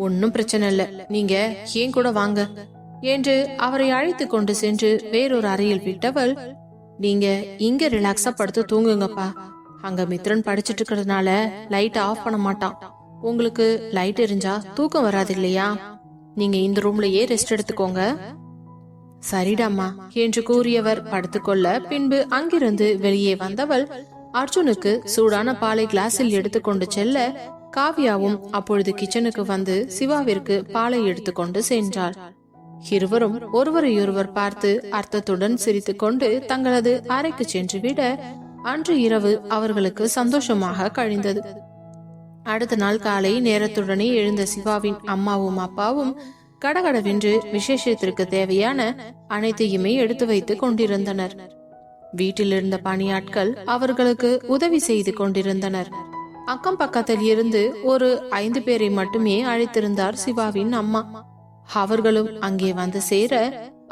ஒன்னும் பிரச்சனை இல்ல, நீங்க ஏன் கூட வாங்க என்று அவரை அழைத்து கொண்டு சென்று வேறொரு அறையில் விட்டவள், நீங்க இங்க ரிலாக்ஸா படுத்து தூங்குங்கப்பா, அங்க மித்ரன் படிச்சிட்டு இருக்கிறதுனால லைட் ஆஃப் பண்ண மாட்டான், உங்களுக்கு லைட் எரிஞ்சா தூக்கம் வராது இல்லையா, நீங்க இந்த ரூம்லயே ரெஸ்ட் எடுத்துக்கோங்க. சரிடாமா என்று கூறியவர் படுத்துக்கொள்ள பின்பு அங்கிருந்து வெளியே வந்தவள் அர்ஜுனுக்கு சூடான பாலை கிளாஸில் எடுத்துக்கொண்டு செல்ல, காவியாவும் அப்பொழுது கிச்சனுக்கு வந்து சிவாவிற்கு பாலை எடுத்துக்கொண்டு சென்றாள். இருவரும் ஒருவரையொருவர் பார்த்து அர்த்தத்துடன் சிரித்துக் கொண்டு தங்களது அறைக்கு சென்று விட அன்று இரவு அவர்களுக்கு சந்தோஷமாக கழிந்தது. அடுத்த நாள் காலை நேரத்துடனே எழுந்த சிவாவின் அம்மாவும் அப்பாவும் கடகடவென்று விசேஷத்திற்கு தேவையான அனைத்தையுமே எடுத்து வைத்துக் கொண்டிருந்தனர். வீட்டில் இருந்த பணியாட்கள் அவர்களுக்கு உதவி செய்து கொண்டிருந்தனர். அக்கம் பக்கத்தில் இருந்து ஒரு 5 பேரை மட்டுமே அழைத்திருந்தார் சிவாவின் அம்மா. அவர்களும் அங்கே வந்து சேர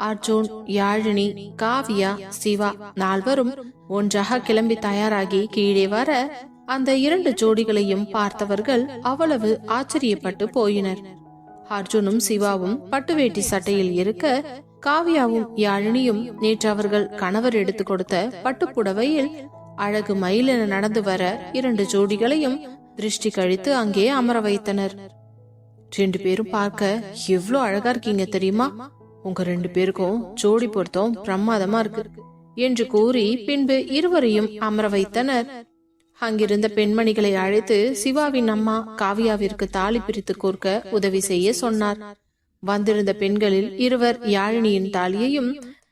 அர்ஜுன், யாழினி, காவியா, சிவா நால்வரும் ஒன்றாக கிளம்பி தயாராகி கீழே வர அந்த 2 ஜோடிகளையும் பார்த்தவர்கள் அவ்வளவு ஆச்சரியப்பட்டு போயினர். அர்ஜுனும் சிவாவும் பட்டு வேட்டி சட்டையில் இருக்க, காவியாவும் யாழினியும் நேற்று அவர்கள் கணவர் எடுத்து கொடுத்த பட்டுப்புடவையில் அழகு மயிலென நடந்து வர 2 ஜோடிகளையும் திருஷ்டி கழித்து அங்கே அமர வைத்தனர். 2 பேரும் பார்க்க எவ்வளவு அழகா இருக்கீங்க தெரியுமா? உங்க 2 பேருக்கும் ஜோடி பொருத்தம் பிரமாதமா இருக்கு என்று கூறி பின்பு இருவரையும் அமர வைத்தனர். அங்கிருந்த பெண்மணிகளை அழைத்து சிவாவின் அம்மா காவியாவிற்கு தாலி பிரித்து கோர்க்க உதவி செய்ய சொன்னார். வந்திருந்த பெண்களில் இருவர் யாழினியின் தாலியையும்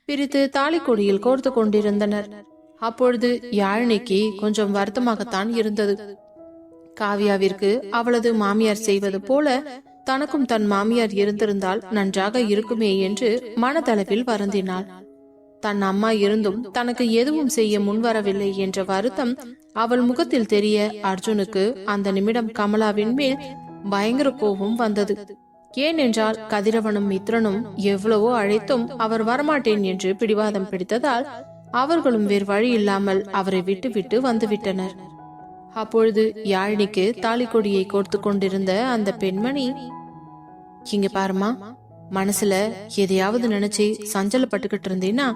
பிரித்து தாலி கொடியில் கோர்த்து கொண்டிருந்தனர். அப்பொழுது யாழினிக்கு கொஞ்சம் வருத்தமாகத்தான் இருந்தது. காவியாவிற்கு அவளது மாமியார் செய்வது போல தனக்கும் தன் மாமியார் இருந்திருந்தால் நன்றாக இருக்குமே என்று மனதளவில் வருந்தினாள். தன் அம்மா இருந்தும் தனக்கு எதுவும் செய்ய முன்வரவில்லை என்ற வருத்தம் அவள் முகத்தில் தெரிய அர்ஜுனுக்கு அந்த நிமிடம் கமலாவின் மேல் பயங்கர கோபம் வந்தது. ஏனென்றால் கதிரவனும் மித்ரனும் எவ்வளவோ அழைத்தும் அவர் வரமாட்டேன் என்று பிடிவாதம் பிடித்ததால் அவர்களும் வேறு வழி இல்லாமல் அவரை விட்டு விட்டு வந்துவிட்டனர். அப்பொழுது யாழினிக்கு தாலி கொடியை கோர்த்து கொண்டிருந்த அந்த பெண்மணி, இங்க பாருமா, மனசுல எதையாவது நினைச்சு சஞ்சலப்பட்டுக்கிட்டு இருந்தீன்னா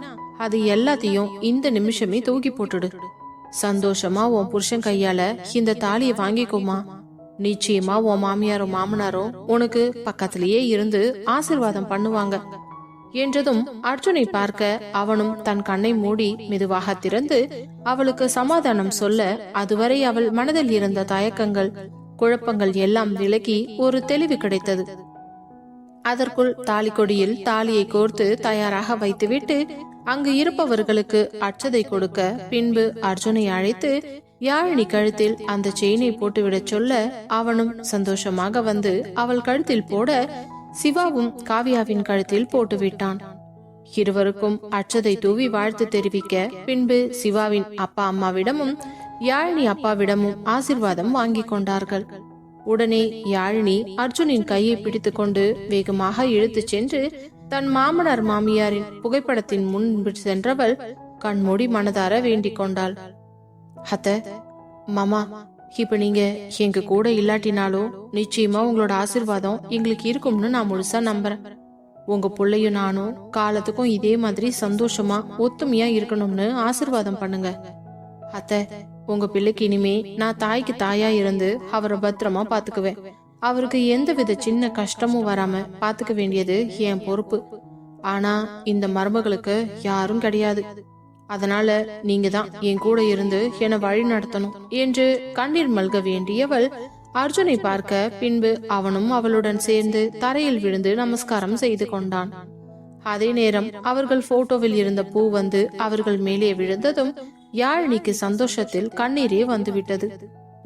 அது எல்லாத்தையும் இந்த நிமிஷமே தூக்கி போட்டுடு. சந்தோஷமா உன் புருஷன் கையால இந்த தாலியை வாங்கிக்கோமா. நிச்சயமா உன் மாமியாரும் மாமனாரும் உனக்கு பக்கத்திலேயே இருந்து ஆசீர்வாதம் பண்ணுவாங்க என்றதும் அர்ஜுனை பார்க்க அவனும் தன் கண்ணை மூடி மெதுவாக திறந்து அவளுக்கு சமாதானம் சொல்ல, அதுவரை அவள் மனதில் இருந்த தயக்கங்கள் குழப்பங்கள் எல்லாம் விலகி ஒரு தெளிவு கிடைத்தது. அதற்குள் தாலிக்கொடியில் தாலியை கோர்த்து தயாராக வைத்துவிட்டு அங்கு இருப்பவர்களுக்கு அட்சதை கொடுக்க பின்பு அர்ஜுனை அழைத்து யாழினி கழுத்தில் அந்த செயினை போட்டுவிடச் சொல்ல அவனும் சந்தோஷமாக வந்து அவள் கழுத்தில் போட சிவாவும் காவியாவின் கழுத்தில் போட்டுவிட்டான். இருவருக்கும் அட்சதை தூவி வாழ்த்து தெரிவிக்க பின்பு சிவாவின் அப்பா அம்மாவிடமும் யாழினி அப்பாவிடமும் ஆசிர்வாதம் வாங்கி கொண்டார்கள். உடனே யாழினி அர்ஜுனின் கையை பிடித்துக் கொண்டு வேகமாக இழுத்துச் சென்று தன் மாமனார் மாமியாரின் புகைப்படத்தின் முன்பு சென்றவள் கண்மூடி மனதார வேண்டிக் கொண்டாள். அத்த, மாமா, இப்ப நீங்க எங்க கூட இல்லாட்டினாலும் நிச்சயமா உங்களோட ஆசீர்வாதம் எங்களுக்கு இருக்கும்னு நான் முழுசா நம்புறேன். உங்க பிள்ளையும் நானும் காலத்துக்கும் இதே மாதிரி சந்தோஷமா ஒத்துமையா இருக்கணும்னு ஆசீர்வாதம் பண்ணுங்க. அத்த, உங்க பிள்ளைக்கு இனிமே நான் தாய்க்கு தாயா இருந்து அவரை பத்திரமா பாத்துக்குவேன். அவருக்கு எந்தவித சின்ன கஷ்டமும் வராம பாத்துக்க வேண்டியது என் பொறுப்பு. ஆனா இந்த மருமகளுக்கு யாரும் கிடையாது. அதனால நீங்க தான் என் கூட இருந்து என்னை வழி நடத்தணும் என்று கண்ணீர் மல்க வேண்டியவள் அர்ஜுனை பார்க்க பின்பு அவனும் அவளுடன் சேர்ந்து தரையில் விழுந்து நமஸ்காரம் செய்து கொண்டான். அதே நேரம் அவர்கள் போட்டோவில் இருந்த பூ வந்து அவர்கள் மேலே விழுந்ததும் யாழினிக்கு சந்தோஷத்தில் கண்ணீரே வந்துவிட்டது.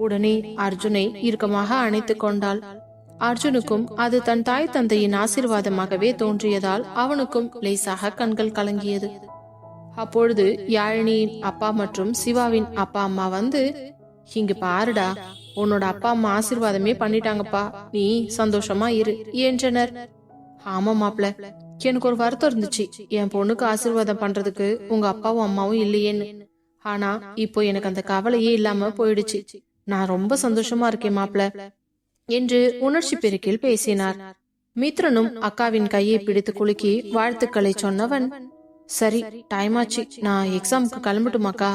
உடனே அர்ஜுனை இறுக்கமாக அணைத்து கொண்டாள். அர்ஜுனுக்கும் அது தன் தாய் தந்தையின் ஆசீர்வாதமாகவே தோன்றியதால் அவனுக்கும் லேசாக கண்கள் கலங்கியது. அப்பொழுது யாழினியின் அப்பா மற்றும் சிவாவின் அப்பா அம்மா வந்து, இங்க பாருடா, உன்னோட அப்பா அம்மா ஆசீர்வாதமே பண்ணிட்டாங்கப்பா, நீ சந்தோஷமா இரு என்றனர். ஆமா மாப்ள, எனக்கு ஒரு வருத்தம் இருந்துச்சு, என் பொண்ணுக்கு ஆசீர்வாதம் பண்றதுக்கு உங்க அப்பாவும் அம்மாவும் இல்லையேன்னு. ஆனா இப்போ எனக்கு அந்த கவலையே இல்லாம போயிடுச்சு. நான் ரொம்ப சந்தோஷமா இருக்கேன் மாப்ள என்று உணர்ச்சி பெருக்கில் பேசினார். மித்ரனும் அக்காவின் கையை பிடித்து குலுக்கி வாழ்த்துக்களை சொன்னவன், சரி டைம் ஆச்சு, நான் எக்ஸாமுக்கு கிளம்பட்டுமாக்கா?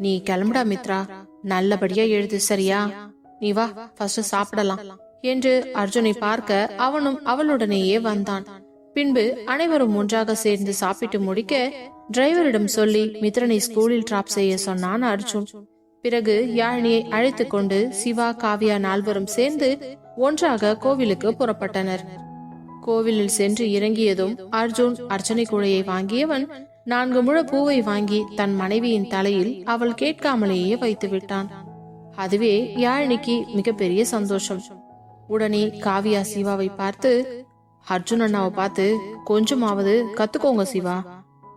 நீ கிளம்புடா மித்ரா, நல்லபடியா எழுது, சரியா? நீ வா, ஃபர்ஸ்ட் சாப்பிடலாம் என்று அர்ஜுனை பார்க்க அவனும் அவளுடனேயே வந்தான். பின்பு அனைவரும் ஒன்றாக சேர்ந்து சாப்பிட்டு முடிக்க டிரைவரிடம் சொல்லி மித்ரனை ஸ்கூலில் டிராப் செய்ய சொன்னான் அர்ஜுன். பிறகு யாழினியை அழைத்து கொண்டு சிவா காவியா நால்வரும் சேர்ந்து ஒன்றாக கோவிலுக்கு புறப்பட்டனர். கோவிலில் சென்று இறங்கியதும் அர்ஜுன் அர்ச்சனை குழையை வாங்கியவன் 4 முழ பூவை வாங்கி தன் மனைவியின் தலையில் அவள் கேட்காமலேயே வைத்து விட்டான். அதுவே யாழினிக்கு மிகப்பெரிய சந்தோஷம். உடனே காவியா சிவாவை பார்த்து, அர்ஜுன் அண்ணாவை பார்த்து கொஞ்சமாவது கத்துக்கோங்க சிவா,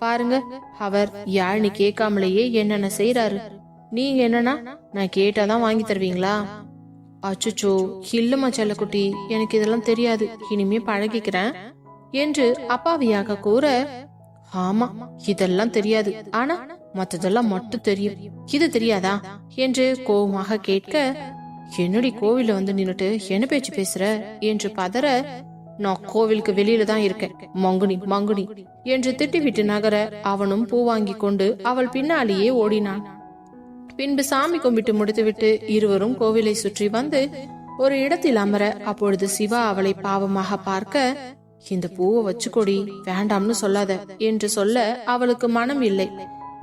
பாருங்க அவர் யாழினி கேட்காமலேயே என்னென்ன செய்யறாரு. நீங்க என்னன்னா நான் கேட்டாதான் வாங்கி தருவீங்களா? அச்சுச்சோ, இல்லம்மா செல்லக்குட்டி, எனக்கு இதெல்லாம் தெரியாது, இனிமே பழகிக்கிறேன். என்று அப்பாவியாக கூற, ஆமா, இதெல்லாம் தெரியாது, ஆனா மத்ததெல்லாம் மட்டும் தெரியும், இது தெரியாதா என்று கோவமாக கேட்க, என்னடி கோவில வந்து நின்னுட்டு என்ன பேச்சு பேசுற என்று பதற, நான் கோவிலுக்கு வெளியில தான் இருக்கேன், மங்குனி மங்குனி என்று திட்டிவிட்டு நகர அவனும் பூ வாங்கி கொண்டு அவள் பின்னாலேயே ஓடினான். பின்பு சாமி கும்பிட்டு முடித்துவிட்டு இருவரும் கோவிலை சுற்றி வந்து ஒரு இடத்தில் அமர, அப்பொழுது சிவா அவளை பாவமாக பார்க்க, இந்த பூவை வச்சுக்கொடி, வேண்டாம்னு சொல்லாத என்று சொல்ல அவளுக்கு மனம் இல்லை.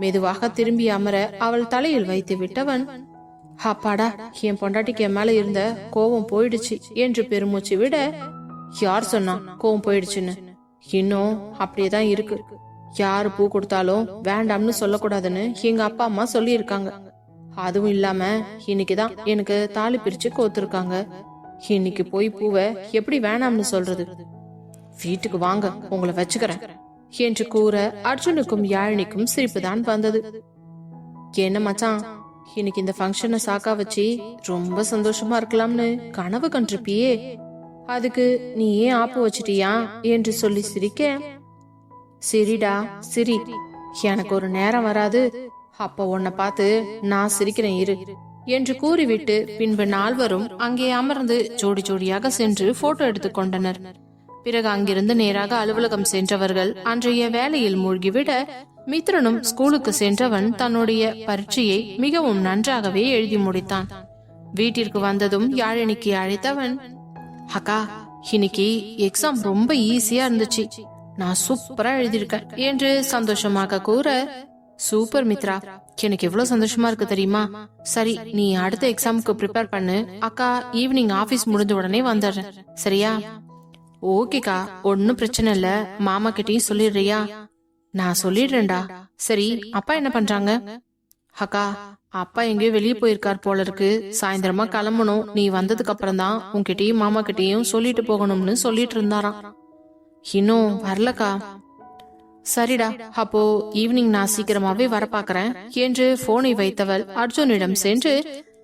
மெதுவாக திரும்பி அமர அவள் தலையில் வைத்து விட்டவன், அப்பாடா, என் பொண்டாட்டிக்கு என் மேல இருந்த கோபம் போயிடுச்சு என்று பெருமூச்சு விட, யார் சொன்னா கோபம் போயிடுச்சுன்னு? இன்னும் அப்படியேதான் இருக்கு. யாரு பூ கொடுத்தாலும் வேண்டாம்னு சொல்லக்கூடாதுன்னு எங்க அப்பா அம்மா சொல்லி இருக்காங்க. அதுவும் இல்லாம இன்னைக்குதான் எனக்கு தாலி பிரிச்சு கோத்திருக்காங்க. இன்னைக்கு போய் பூவை எப்படி வேணாம்னு சொல்றது? வீட்டுக்கு வாங்க, உங்களை வச்சுக்கிறேன் என்று கூற அர்ஜுனுக்கும் யாழினிக்கும் சிரிப்புதான் வந்தது. என்ன மச்சான், இன்னைக்கு இந்த ஃபங்க்ஷனை சாக்கா வச்சு ரொம்ப சந்தோஷமா இருக்கலாம்னு கனவு கண்டிருப்பியே, அதுக்கு நீ ஏன் ஆப்பு வச்சிட்டியா என்று சொல்லி சிரிக்க, சிரிடா சிரி, எனக்கு ஒரு நேரம் வராது, அப்ப உன்னை பார்த்து நான் சிரிக்கிறேன் இரு என்று கூறிவிட்டு பின்பு நால்வரும் அங்கே அமர்ந்து ஜோடி ஜோடியாக சென்று போட்டோ எடுத்துக் கொண்டனர். பிறகு அங்கிருந்து நேராக அலுவலகம் சென்றவர்கள் அன்றைய வேலையில் மூழ்கிவிட, மித்ரனும் ஸ்கூலுக்கு சென்றவன் தன்னுடைய பரீட்சையை மிகவும் நன்றாகவே எழுதி முடித்தான். வீட்டிற்கு வந்ததும் யாழினிக்கு அழைத்தவன், அக்கா, இன்னைக்கு எக்ஸாம் ரொம்ப ஈஸியா இருந்துச்சு, நான் சூப்பரா எழுதியிருக்கேன் என்று சந்தோஷமாக கூற, சூப்பர் மித்ரா, எனக்கு எவ்வளவு சந்தோஷமா இருக்கு தெரியுமா? சரி, நீ அடுத்த எக்ஸாமுக்கு ப்ரிப்பேர் பண்ணு, அக்கா ஈவினிங் ஆபீஸ் முடிஞ்ச உடனே வந்துடுறேன், சரியா? ஓகேக்கா, ஒன்னும் பிரச்சனை இல்ல, மாமா கிட்டயும் சொல்லிடுறியா? நான் சொல்லிடுறேன்டா. சரி, அப்பா என்ன பண்றாங்க? அக்கா, அப்பா எங்கேயோ வெளியே போயிருக்கார் போல இருக்கு, சாயந்தரமா கிளம்பணும், நீ வந்ததுக்கு அப்புறம் தான் உன்கிட்டயும் மாமா கிட்டயும் சொல்லிட்டு போகணும்னு சொல்லிட்டு இருந்தாராம். இன்னும் வரலக்கா. சரிடா, அப்போ ஈவினிங் நான் சீக்கிரமாவே வர பாக்குறேன் என்று போனை வைத்தவள் அர்ஜுனிடம் சென்று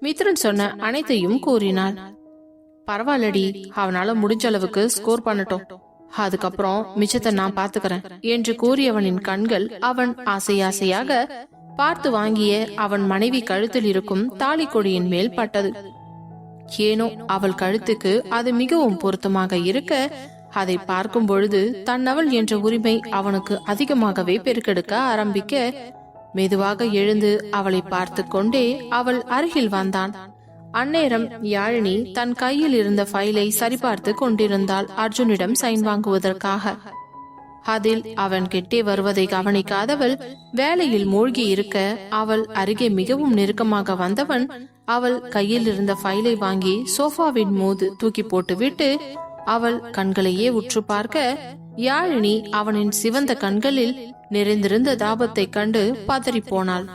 மித்ரன் சொன்ன அனைத்தையும் கூறினாள். பரவாயில்லடி, அவனால முடிஞ்ச அளவுக்கு ஸ்கோர் பண்ணட்டும், அதுக்கப்புறம் மிச்சத்தை நான் பாத்துக்கிறேன் என்று கூறியவனின் கண்கள் அவன் ஆசை ஆசையாக பார்த்து வாங்கிய அவன் மனைவி கழுத்தில் இருக்கும் தாலி கொடியின் மேல் பட்டது. ஏனோ அவள் கழுத்துக்கு அது மிகவும் பொருத்தமாக இருக்க, அதை பார்க்கும் பொழுது தன்னவள் என்ற உரிமை அவனுக்கு அதிகமாகவே பெருக்கெடுக்க ஆரம்பிக்க, மெதுவாக எழுந்து அவளை பார்த்து கொண்டே அவள் அருகில் வந்தான். அந்நேரம் யாழினி தன் கையில் இருந்த ஃபைலை சரிபார்த்து கொண்டிருந்தாள் அர்ஜுனிடம் சைன் வாங்குவதற்காக. அதில் அவன் கிட்டே வருவதை கவனிக்காதவள் வேலையில் மூழ்கி இருக்க, அவள் அருகே மிகவும் நெருக்கமாக வந்தவன் அவள் கையில் இருந்த ஃபைலை வாங்கி சோஃபாவின் மீது தூக்கி போட்டுவிட்டு அவள் கண்களையே உற்று பார்க்க, யாழினி அவனின் சிவந்த கண்களில் நிறைந்திருந்த தாபத்தை கண்டு பதறி போனாள்.